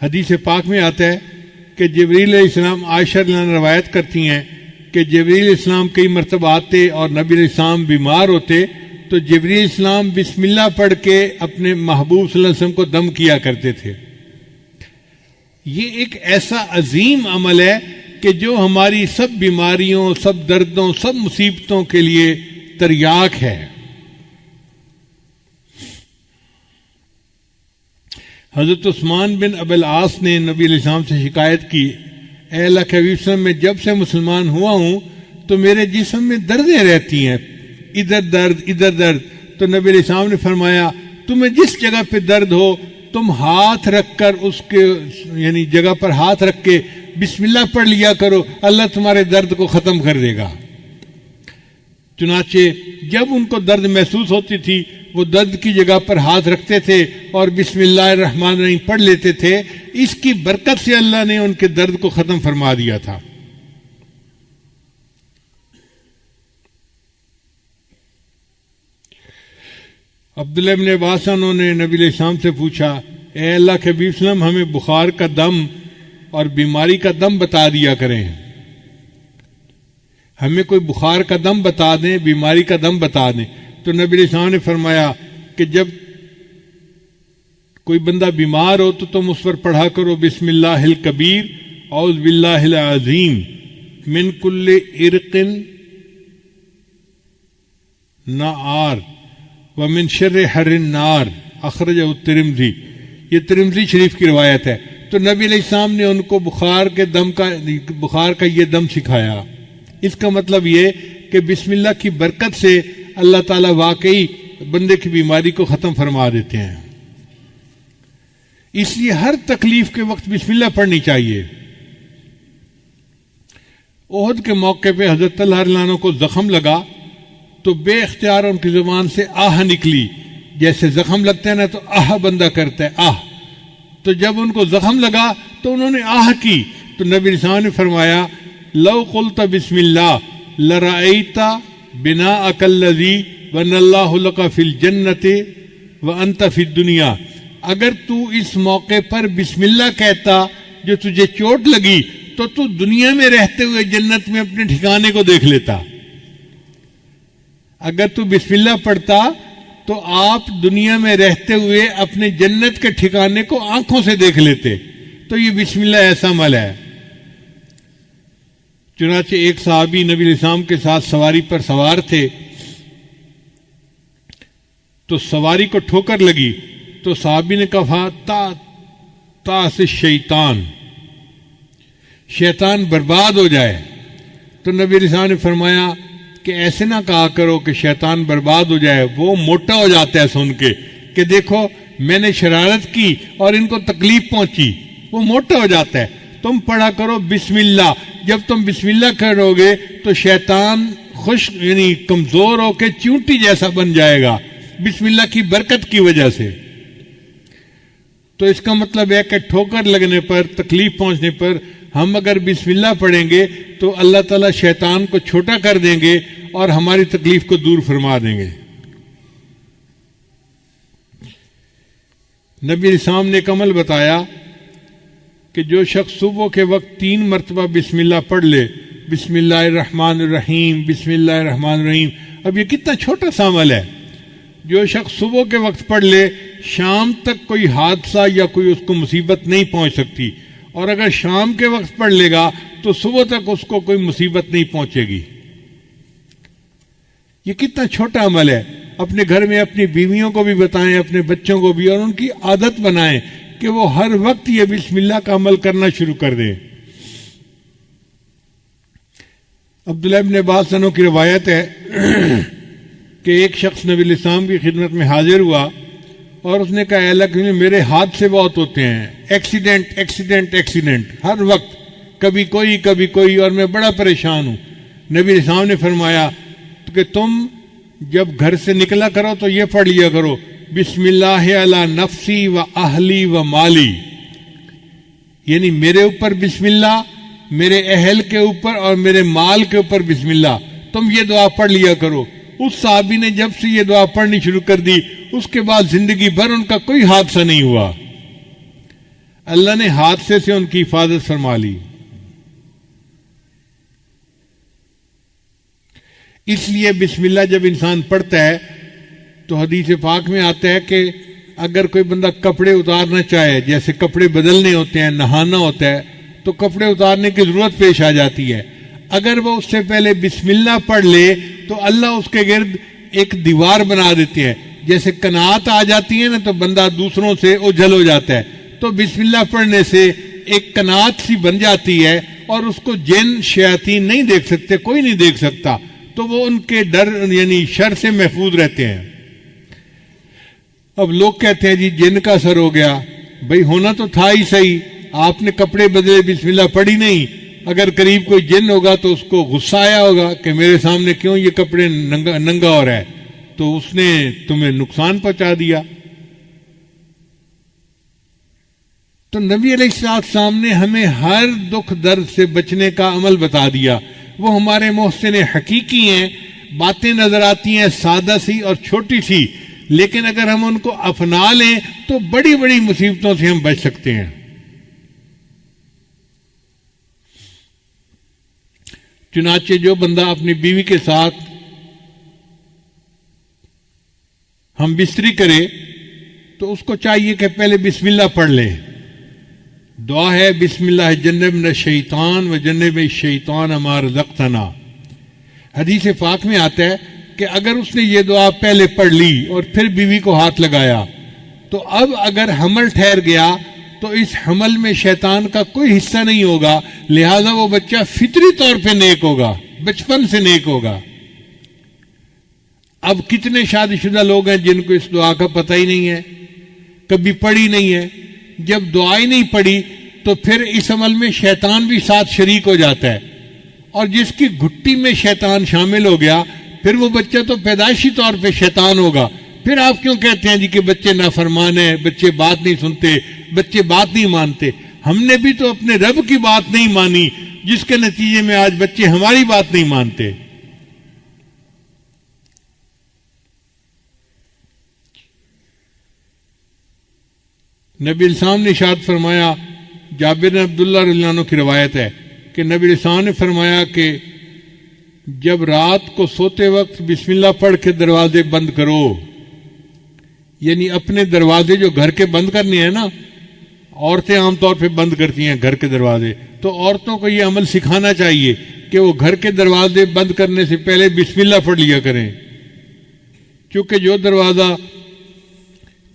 حدیث پاک میں آتا ہے کہ جبریل علیہ السلام، عائشہ رضی اللہ عنہا روایت کرتی ہیں کہ جبریل علیہ السلام کئی مرتبہ آتے اور نبی علیہ السلام بیمار ہوتے تو جبریل علیہ السلام بسم اللہ پڑھ کے اپنے محبوب صلی اللہ علیہ وسلم کو دم کیا کرتے تھے۔ یہ ایک ایسا عظیم عمل ہے کہ جو ہماری سب بیماریوں، سب دردوں، سب مصیبتوں کے لیے تریاک ہے۔ حضرت عثمان بن ابی العاص نے نبی علیہ السلام سے شکایت کی، اے اللہ کے حبیب صلی اللہ علیہ وسلم، میں جب سے مسلمان ہوا ہوں تو میرے جسم میں دردیں رہتی ہیں، ادھر درد ادھر درد۔ تو نبی علیہ السلام نے فرمایا تمہیں جس جگہ پہ درد ہو تم ہاتھ رکھ کر اس کے یعنی جگہ پر ہاتھ رکھ کے بسم اللہ پڑھ لیا کرو، اللہ تمہارے درد کو ختم کر دے گا۔ چنانچہ جب ان کو درد محسوس ہوتی تھی وہ درد کی جگہ پر ہاتھ رکھتے تھے اور بسم اللہ الرحمن الرحیم پڑھ لیتے تھے۔ اس کی برکت سے اللہ نے ان کے درد کو ختم فرما دیا تھا۔ عبداللہ بن عباس انہوں نے نبی علیہ السلام سے پوچھا، اے اللہ کے حبیب صلی اللہ علیہ وسلم، ہمیں بخار کا دم اور بیماری کا دم بتا دیا کریں، ہمیں کوئی بخار کا دم بتا دیں، بیماری کا دم بتا دیں۔ تو نبی علیہ السلام نے فرمایا کہ جب کوئی بندہ بیمار ہو تو تم اس پر پڑھا کرو بسم اللہ الکبیر اعوذ باللہ العظیم من کل عرق نار ومن شر حر النار، اخرجہ الترمذی۔ یہ ترمذی شریف کی روایت ہے. تو نبی علیہ السلام نے ان کو بخار کا یہ دم سکھایا. اس کا مطلب یہ کہ بسم اللہ کی برکت سے اللہ تعالیٰ واقعی بندے کی بیماری کو ختم فرما دیتے ہیں. اس لیے ہر تکلیف کے وقت بسم اللہ پڑھنی چاہیے. احد کے موقع پہ حضرت طلحہ رضی اللہ عنہ کو زخم لگا تو بے اختیار ان کی زبان سے آہ نکلی. جیسے زخم لگتا ہے نا تو آہ بندہ کرتا ہے، آہ. تو جب ان کو زخم لگا تو انہوں نے آہ کی تو نبی علیہ السلام نے فرمایا لو قلت بسم اللہ لرأیت بناءک الذی بنى اللہ لک فی الجنۃ وانت فی الدنیا. اگر تو اس موقع پر بسم اللہ کہتا جو تجھے چوٹ لگی تو دنیا میں رہتے ہوئے جنت میں اپنے ٹھکانے کو دیکھ لیتا. اگر تو بسم اللہ پڑھتا تو آپ دنیا میں رہتے ہوئے اپنے جنت کے ٹھکانے کو آنکھوں سے دیکھ لیتے. تو یہ بسم اللہ ایسا عمل ہے. چنانچہ ایک صحابی نبی علیہ السلام کے ساتھ سواری پر سوار تھے تو سواری کو ٹھوکر لگی تو صحابی نے کہا تا سے شیطان برباد ہو جائے. تو نبی علیہ السلام نے فرمایا کہ ایسے نہ کہا کرو کہ شیطان برباد ہو جائے، وہ موٹا ہو جاتا ہے سن کے کہ دیکھو میں نے شرارت کی اور ان کو تکلیف پہنچی، وہ موٹا ہو جاتا ہے. تم پڑھا کرو بسم اللہ. جب تم بسم اللہ کرو گے تو شیطان یعنی کمزور ہو کے چونٹی جیسا بن جائے گا بسم اللہ کی برکت کی وجہ سے. تو اس کا مطلب ہے کہ ٹھوکر لگنے پر، تکلیف پہنچنے پر ہم اگر بسم اللہ پڑھیں گے تو اللہ تعالیٰ شیطان کو چھوٹا کر دیں گے اور ہماری تکلیف کو دور فرما دیں گے. نبی علیہ السلام نے ایک عمل بتایا کہ جو شخص صبح کے وقت 3 مرتبہ بسم اللہ پڑھ لے، بسم اللہ الرحمن الرحیم، بسم اللہ الرحمن الرحیم. اب یہ کتنا چھوٹا سا عمل ہے. جو شخص صبح کے وقت پڑھ لے شام تک کوئی حادثہ یا کوئی اس کو مصیبت نہیں پہنچ سکتی، اور اگر شام کے وقت پڑھ لے گا تو صبح تک اس کو کوئی مصیبت نہیں پہنچے گی. یہ کتنا چھوٹا عمل ہے. اپنے گھر میں اپنی بیویوں کو بھی بتائیں، اپنے بچوں کو بھی، اور ان کی عادت بنائیں کہ وہ ہر وقت یہ بسم اللہ کا عمل کرنا شروع کر دیں. عبداللہ ابن عباس عنہ کی روایت ہے کہ ایک شخص نبی علیہ السلام کی خدمت میں حاضر ہوا اور اس نے کہا اے اللہ کے میرے حادثے بہت ہوتے ہیں، ایکسیڈنٹ ہر وقت، کبھی کوئی اور میں بڑا پریشان ہوں. نبی علیہ السلام نے فرمایا کہ تم جب گھر سے نکلا کرو تو یہ پڑھ لیا کرو بسم اللہ علی نفسی و اہلی و مالی. یعنی میرے اوپر بسم اللہ، میرے اہل کے اوپر اور میرے مال کے اوپر بسم اللہ. تم یہ دعا پڑھ لیا کرو. اس صحابی نے جب سے یہ دعا پڑھنی شروع کر دی اس کے بعد زندگی بھر ان کا کوئی حادثہ نہیں ہوا. اللہ نے حادثے سے ان کی حفاظت فرما لی. اس لیے بسم اللہ جب انسان پڑھتا ہے تو حدیث پاک میں آتا ہے کہ اگر کوئی بندہ کپڑے اتارنا چاہے، جیسے کپڑے بدلنے ہوتے ہیں، نہانا ہوتا ہے تو کپڑے اتارنے کی ضرورت پیش آ جاتی ہے، اگر وہ اس سے پہلے بسم اللہ پڑھ لے تو اللہ اس کے گرد ایک دیوار بنا دیتے ہیں. جیسے قناعت آ جاتی ہے نا تو بندہ دوسروں سے اوجھل ہو جاتا ہے، تو بسم اللہ پڑھنے سے ایک قناعت سی بن جاتی ہے اور اس کو جن شیاطین نہیں دیکھ سکتے، کوئی نہیں دیکھ سکتا، تو وہ ان کے ڈر یعنی شر سے محفوظ رہتے ہیں. اب لوگ کہتے ہیں جی جن کا اثر ہو گیا. بھئی ہونا تو تھا ہی صحیح، آپ نے کپڑے بدلے بسم اللہ پڑھی نہیں. اگر قریب کوئی جن ہوگا تو اس کو غصہ آیا ہوگا کہ میرے سامنے کیوں یہ کپڑے ننگا ہو رہا ہے، تو اس نے تمہیں نقصان پہنچا دیا. تو نبی علیہ السلام نے ہمیں ہر دکھ درد سے بچنے کا عمل بتا دیا. وہ ہمارے محسن حقیقی ہیں. باتیں نظر آتی ہیں سادہ سی اور چھوٹی سی، لیکن اگر ہم ان کو اپنا لیں تو بڑی بڑی مصیبتوں سے ہم بچ سکتے ہیں. چنانچہ جو بندہ اپنی بیوی کے ساتھ ہم بستری کرے تو اس کو چاہیے کہ پہلے بسم اللہ پڑھ لے. دعا ہے بسم اللہ جنبنا الشیطان و جنب الشیطان ما رزقتنا. حدیث پاک میں آتا ہے کہ اگر اس نے یہ دعا پہلے پڑھ لی اور پھر بیوی کو ہاتھ لگایا تو اب اگر حمل ٹھہر گیا تو اس حمل میں شیطان کا کوئی حصہ نہیں ہوگا، لہذا وہ بچہ فطری طور پہ نیک ہوگا، بچپن سے نیک ہوگا۔ اب کتنے شادی شدہ لوگ ہیں جن کو اس دعا کا پتہ ہی نہیں ہے، کبھی پڑھی نہیں ہے۔ جب دعا ہی نہیں پڑھی تو پھر اس عمل میں شیطان بھی ساتھ شریک ہو جاتا ہے، اور جس کی گھٹی میں شیطان شامل ہو گیا پھر وہ بچہ تو پیدائشی طور پہ شیطان ہوگا۔ پھر آپ کیوں کہتے ہیں جی کہ بچے نافرمان ہیں، بچے بات نہیں سنتے، بچے بات نہیں مانتے؟ ہم نے بھی تو اپنے رب کی بات نہیں مانی، جس کے نتیجے میں آج بچے ہماری بات نہیں مانتے۔ نبی السلام نے ارشاد فرمایا، جابر بن عبداللہ رضی اللہ عنہ کی روایت ہے کہ نبی السلام نے فرمایا کہ جب رات کو سوتے وقت بسم اللہ پڑھ کے دروازے بند کرو، یعنی اپنے دروازے جو گھر کے بند کرنے ہیں نا، عورتیں عام طور پہ بند کرتی ہیں گھر کے دروازے، تو عورتوں کو یہ عمل سکھانا چاہیے کہ وہ گھر کے دروازے بند کرنے سے پہلے بسم اللہ پڑھ لیا کریں، کیونکہ جو دروازہ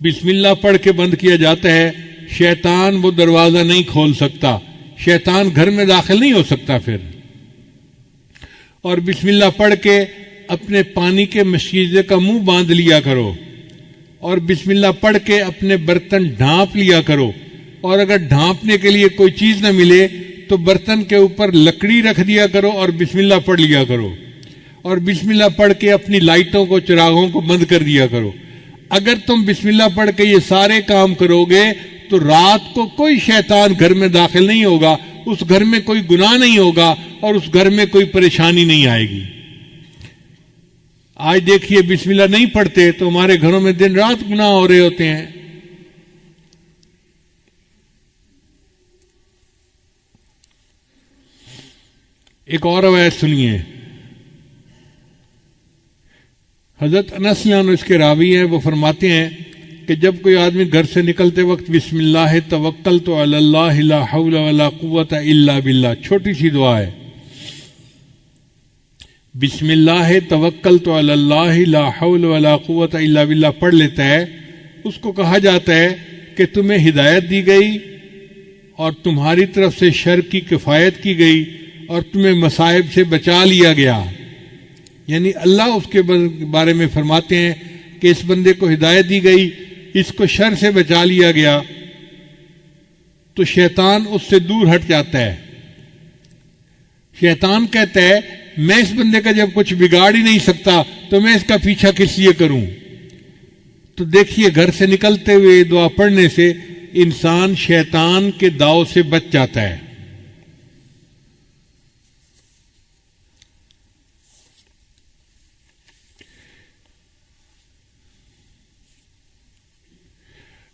بسم اللہ پڑھ کے بند کیا جاتا ہے شیطان وہ دروازہ نہیں کھول سکتا، شیطان گھر میں داخل نہیں ہو سکتا پھر۔ اور بسم اللہ پڑھ کے اپنے پانی کے مشکیزے کا منہ باندھ لیا کرو، اور بسم اللہ پڑھ کے اپنے برتن ڈھانپ لیا کرو، اور اگر ڈھانپنے کے لیے کوئی چیز نہ ملے تو برتن کے اوپر لکڑی رکھ دیا کرو اور بسم اللہ پڑھ لیا کرو، اور بسم اللہ پڑھ کے اپنی لائٹوں کو چراغوں کو بند کر دیا کرو۔ اگر تم بسم اللہ پڑھ کے یہ سارے کام کرو گے تو رات کو کوئی شیطان گھر میں داخل نہیں ہوگا، اس گھر میں کوئی گناہ نہیں ہوگا، اور اس گھر میں کوئی پریشانی نہیں آئے گی۔ آج دیکھیے بسم اللہ نہیں پڑھتے تو ہمارے گھروں میں دن رات گناہ ہو رہے ہوتے ہیں۔ ایک اور روایت سنیے، حضرت انس رضی اللہ عنہ اس کے راوی ہیں، وہ فرماتے ہیں کہ جب کوئی آدمی گھر سے نکلتے وقت بسم اللہ توکلت علی اللہ لا حول ولا قوت الا باللہ، چھوٹی سی دعا ہے، بسم اللہ توکلت علی اللہ لا حول ولا قوت الا باللہ پڑھ لیتا ہے، اس کو کہا جاتا ہے کہ تمہیں ہدایت دی گئی اور تمہاری طرف سے شر کی کفایت کی گئی اور تمہیں مصائب سے بچا لیا گیا۔ یعنی اللہ اس کے بارے میں فرماتے ہیں کہ اس بندے کو ہدایت دی گئی، اس کو شر سے بچا لیا گیا، تو شیطان اس سے دور ہٹ جاتا ہے۔ شیطان کہتا ہے میں اس بندے کا جب کچھ بگاڑ ہی نہیں سکتا تو میں اس کا پیچھا کس لیے کروں؟ تو دیکھیے گھر سے نکلتے ہوئے دعا پڑھنے سے انسان شیطان کے داؤ سے بچ جاتا ہے۔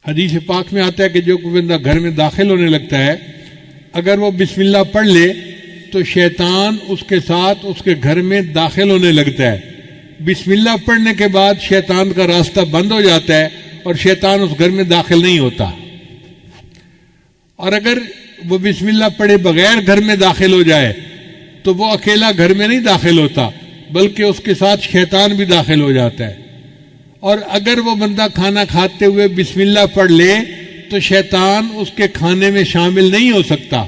حدیث پاک میں آتا ہے کہ جو کوئی بندہ گھر میں داخل ہونے لگتا ہے اگر وہ بسم اللہ پڑھ لے تو شیطان اس کے ساتھ اس کے گھر میں داخل ہونے لگتا ہے۔ بسم اللہ پڑھنے کے بعد شیطان کا راستہ بند ہو جاتا ہے اور شیطان اس گھر میں داخل نہیں ہوتا۔ اور اگر وہ بسم اللہ پڑھے بغیر گھر میں داخل ہو جائے تو وہ اکیلا گھر میں نہیں داخل ہوتا بلکہ اس کے ساتھ شیطان بھی داخل ہو جاتا ہے۔ اور اگر وہ بندہ کھانا کھاتے ہوئے بسم اللہ پڑھ لے تو شیطان اس کے کھانے میں شامل نہیں ہو سکتا۔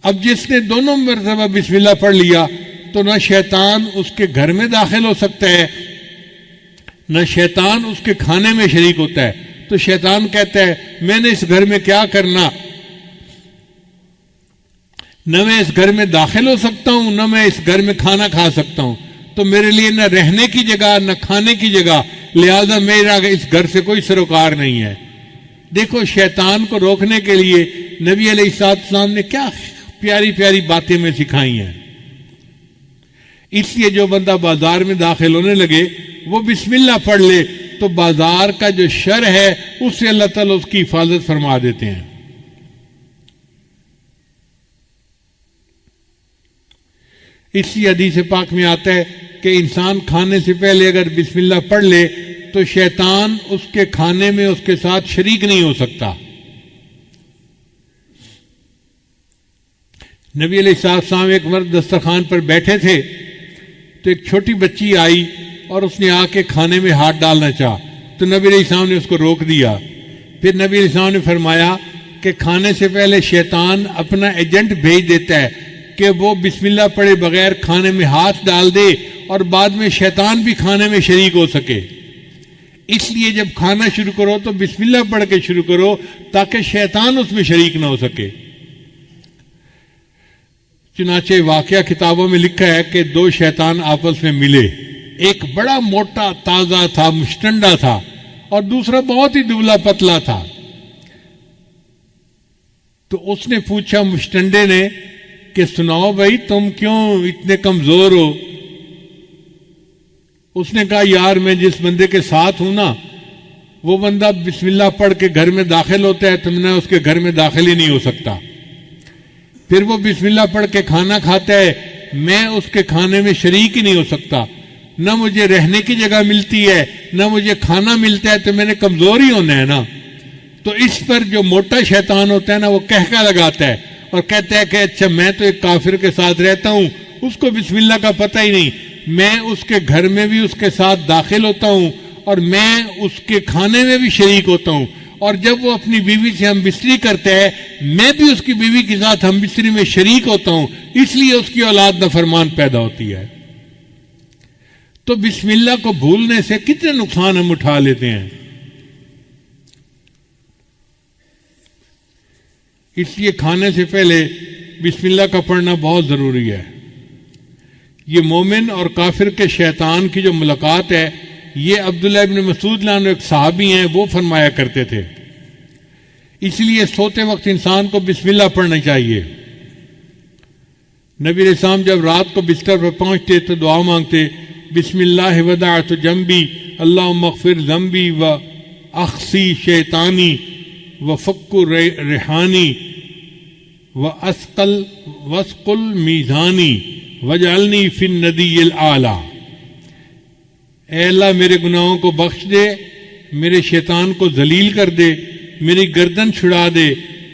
اب جس نے دونوں مرتبہ بسم اللہ پڑھ لیا تو نہ شیطان اس کے گھر میں داخل ہو سکتا ہے نہ شیطان اس کے کھانے میں شریک ہوتا ہے۔ تو شیطان کہتا ہے میں نے اس گھر میں کیا کرنا، نہ میں اس گھر میں داخل ہو سکتا ہوں نہ میں اس گھر میں کھانا کھا سکتا ہوں، تو میرے لیے نہ رہنے کی جگہ نہ کھانے کی جگہ، لہذا میرا اس گھر سے کوئی سروکار نہیں ہے۔ دیکھو شیطان کو روکنے کے لیے نبی علیہ السلام نے کیا پیاری پیاری باتیں میں سکھائی ہیں۔ اس لیے جو بندہ بازار میں داخل ہونے لگے وہ بسم اللہ پڑھ لے تو بازار کا جو شر ہے اس سے اللہ تعالیٰ اس کی حفاظت فرما دیتے ہیں۔ اسی حدیث پاک میں آتا ہے کہ انسان کھانے سے پہلے اگر بسم اللہ پڑھ لے تو شیطان اس کے کھانے میں اس کے ساتھ شریک نہیں ہو سکتا۔ نبی علیہ السلام ایک مرد دسترخوان پر بیٹھے تھے تو ایک چھوٹی بچی آئی اور اس نے آ کے کھانے میں ہاتھ ڈالنا چاہا تو تو نبی علیہ السلام نے اس کو روک دیا. پھر نبی علیہ السلام نے فرمایا کہ کھانے سے پہلے شیطان اپنا ایجنٹ بھیج دیتا ہے کہ وہ بسم اللہ پڑھے بغیر کھانے میں ہاتھ ڈال دے اور بعد میں شیطان بھی کھانے میں شریک ہو سکے. اس لیے جب کھانا شروع کرو تو بسم اللہ پڑھ کے شروع کرو تاکہ شیطان اس میں شریک نہ ہو سکے. چنانچہ واقعہ کتابوں میں لکھا ہے کہ دو شیطان آپس میں ملے. ایک بڑا موٹا تازہ تھا، مشٹنڈا تھا، اور دوسرا بہت ہی دبلا پتلا تھا. تو اس نے پوچھا مشٹنڈے نے کہ سناؤ بھائی تم کیوں اتنے کمزور ہو؟ اس نے کہا یار میں جس بندے کے ساتھ ہوں نا وہ بندہ بسم اللہ پڑھ کے گھر میں داخل ہوتا ہے تو میں اس کے گھر میں داخل ہی نہیں ہو سکتا. پھر وہ بسم اللہ پڑھ کے کھانا کھاتا ہے، میں اس کے کھانے میں شریک ہی نہیں ہو سکتا. نہ مجھے رہنے کی جگہ ملتی ہے نہ مجھے کھانا ملتا ہے، تو میں نے کمزور ہی ہونا ہے نا. تو اس پر جو موٹا شیطان ہوتا ہے نا وہ کہکا لگاتا ہے اور کہتا ہے کہ اچھا میں تو ایک کافر کے ساتھ رہتا ہوں، اس کو بسم اللہ کا پتہ ہی نہیں، میں اس کے گھر میں بھی اس کے ساتھ داخل ہوتا ہوں اور میں اس کے کھانے میں بھی شریک ہوتا ہوں، اور جب وہ اپنی بیوی سے ہم بستری کرتا ہے میں بھی اس کی بیوی کے ساتھ ہم بستری میں شریک ہوتا ہوں، اس لیے اس کی اولاد نافرمان پیدا ہوتی ہے. تو بسم اللہ کو بھولنے سے کتنے نقصان ہم اٹھا لیتے ہیں. اس لیے کھانے سے پہلے بسم اللہ کا پڑھنا بہت ضروری ہے. یہ مومن اور کافر کے شیطان کی جو ملاقات ہے یہ عبداللہ ابن مسعود عنہ ایک صحابی ہیں، وہ فرمایا کرتے تھے. اس لیے سوتے وقت انسان کو بسم اللہ پڑھنا چاہیے. نبی علیہ السلام جب رات کو بستر پر پہنچتے تو دعا مانگتے بسم اللہ ودعت جنبی اللہم اغفر ذنبی و اخسی شیطانی و فک ریحانی و اسقل میزانی وجعلنی فی الندی الاعلی. اے اللہ میرے گناہوں کو بخش دے، میرے شیطان کو ذلیل کر دے، میری گردن چھڑا دے،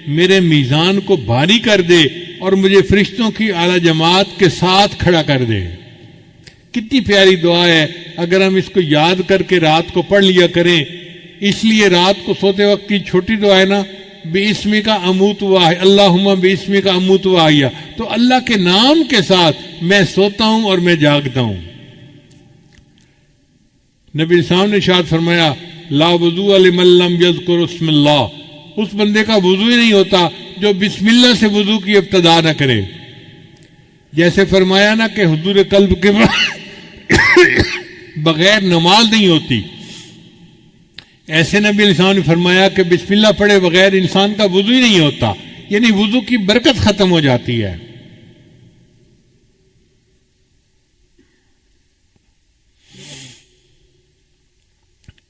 میرے میزان کو بھاری کر دے اور مجھے فرشتوں کی اعلیٰ جماعت کے ساتھ کھڑا کر دے. کتنی پیاری دعا ہے، اگر ہم اس کو یاد کر کے رات کو پڑھ لیا کریں. اس لیے رات کو سوتے وقت کی چھوٹی دعا ہے نا، بِاسْمِكَ اموت اللہم بِاسْمِكَ اموت واحیا، تو اللہ کے نام کے ساتھ میں سوتا ہوں اور میں جاگتا ہوں. نبی السلام نے ارشاد فرمایا لا وضوء لمن لم یذکر اسم اللہ، اس بندے کا وضو ہی نہیں ہوتا جو بسم اللہ سے وضو کی ابتدا نہ کرے. جیسے فرمایا نا کہ حضور قلب کے بغیر نماز نہیں ہوتی، ایسے نبی علیہ السلام نے فرمایا کہ بسم اللہ پڑھے بغیر انسان کا وضو ہی نہیں ہوتا، یعنی وضو کی برکت ختم ہو جاتی ہے.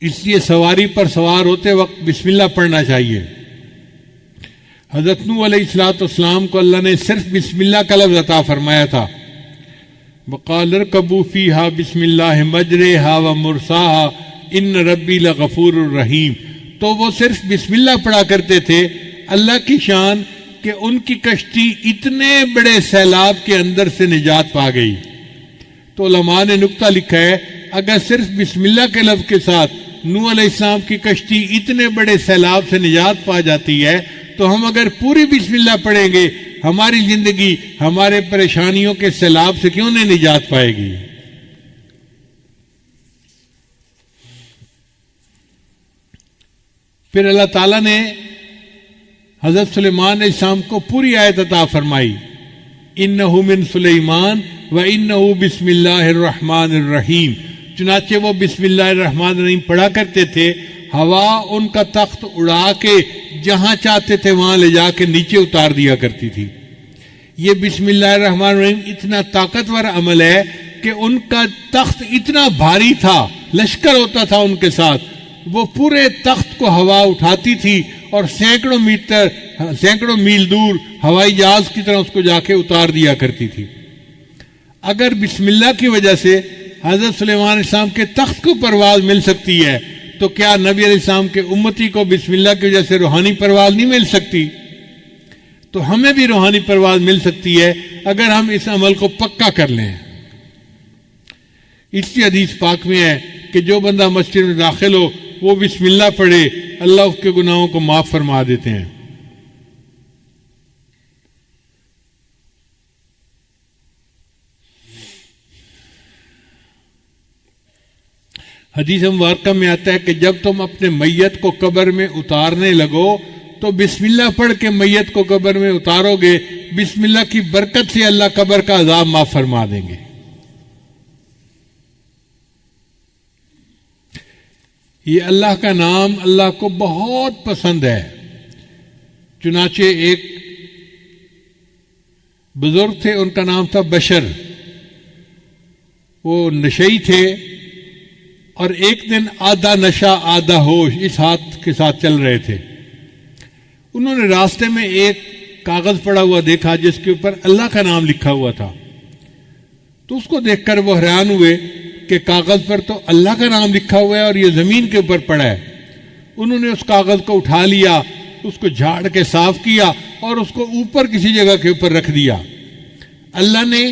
اس لیے سواری پر سوار ہوتے وقت بسم اللہ پڑھنا چاہیے. حضرت نوح علیہ السلام کو اللہ نے صرف بسم اللہ کا لفظ عطا فرمایا تھا. وقال ارکبوا فیہا بسم اللہ مجریہا ومرساہا ان ربی لغفور الرحیم. تو وہ صرف بسم اللہ پڑھا کرتے تھے. اللہ کی شان کہ ان کی کشتی اتنے بڑے سیلاب کے اندر سے نجات پا گئی. تو علماء نے نکتہ لکھا ہے اگر صرف بسم اللہ کے لفظ کے ساتھ نوح علیہ السلام کی کشتی اتنے بڑے سیلاب سے نجات پا جاتی ہے تو ہم اگر پوری بسم اللہ پڑھیں گے ہماری زندگی ہمارے پریشانیوں کے سیلاب سے کیوں نہیں نجات پائے گی. پھر اللہ تعالیٰ نے حضرت سلیمان علیہ السلام کو پوری آیت عطا فرمائی انہ من سلیمان و انہ بسم اللہ الرحمن الرحیم. چنانچہ وہ بسم اللہ الرحمن الرحیم پڑھا کرتے تھے. ہوا ان کا تخت اڑا کے جہاں چاہتے تھے وہاں لے جا کے نیچے اتار دیا کرتی تھی. یہ بسم اللہ الرحمن الرحیم اتنا طاقتور عمل ہے کہ ان کا تخت اتنا بھاری تھا، لشکر ہوتا تھا ان کے ساتھ، وہ پورے تخت کو ہوا اٹھاتی تھی اور سینکڑوں میل دور ہوائی جہاز کی طرح اس کو جا کے اتار دیا کرتی تھی. اگر بسم اللہ کی وجہ سے حضرت سلیمان علیہ السلام کے تخت کو پرواز مل سکتی ہے تو کیا نبی علیہ السلام کے امتی کو بسم اللہ کی وجہ سے روحانی پرواز نہیں مل سکتی؟ تو ہمیں بھی روحانی پرواز مل سکتی ہے اگر ہم اس عمل کو پکا کر لیں. اس کی حدیث پاک میں ہے کہ جو بندہ مسجد میں داخل ہو وہ بسم اللہ پڑھے، اللہ اس کے گناہوں کو معاف فرما دیتے ہیں۔ حدیث مبارکہ میں آتا ہے کہ جب تم اپنے میت کو قبر میں اتارنے لگو تو بسم اللہ پڑھ کے میت کو قبر میں اتارو گے، بسم اللہ کی برکت سے اللہ قبر کا عذاب معاف فرما دیں گے۔ یہ اللہ کا نام اللہ کو بہت پسند ہے، چنانچہ ایک بزرگ تھے، ان کا نام تھا بشر، وہ نشئی تھے، اور ایک دن آدھا نشہ آدھا ہوش اس ہاتھ کے ساتھ چل رہے تھے۔ انہوں نے راستے میں ایک کاغذ پڑا ہوا دیکھا جس کے اوپر اللہ کا نام لکھا ہوا تھا، تو اس کو دیکھ کر وہ حیران ہوئے کہ کاغذ پر تو اللہ کا نام لکھا ہوا ہے اور یہ زمین کے اوپر پڑا ہے۔ انہوں نے اس کاغذ کو اٹھا لیا، اس کو جھاڑ کے صاف کیا اور اس کو اوپر کسی جگہ کے اوپر رکھ دیا۔ اللہ نے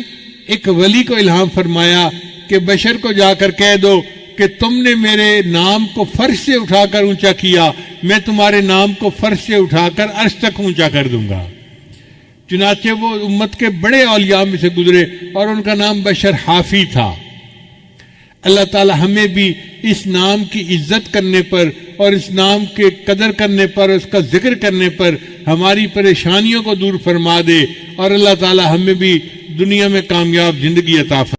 ایک ولی کو الہام فرمایا کہ بشر کو جا کر کہہ دو کہ تم نے میرے نام کو فرش سے اٹھا کر اونچا کیا، میں تمہارے نام کو فرش سے اٹھا کر عرش تک اونچا کر دوں گا۔ چنانچہ وہ امت کے بڑے اولیاء میں سے گزرے اور ان کا نام بشر حافی تھا۔ اللہ تعالی ہمیں بھی اس نام کی عزت کرنے پر اور اس نام کے قدر کرنے پر، اس کا ذکر کرنے پر ہماری پریشانیوں کو دور فرما دے، اور اللہ تعالی ہمیں بھی دنیا میں کامیاب زندگی عطا فرمائے۔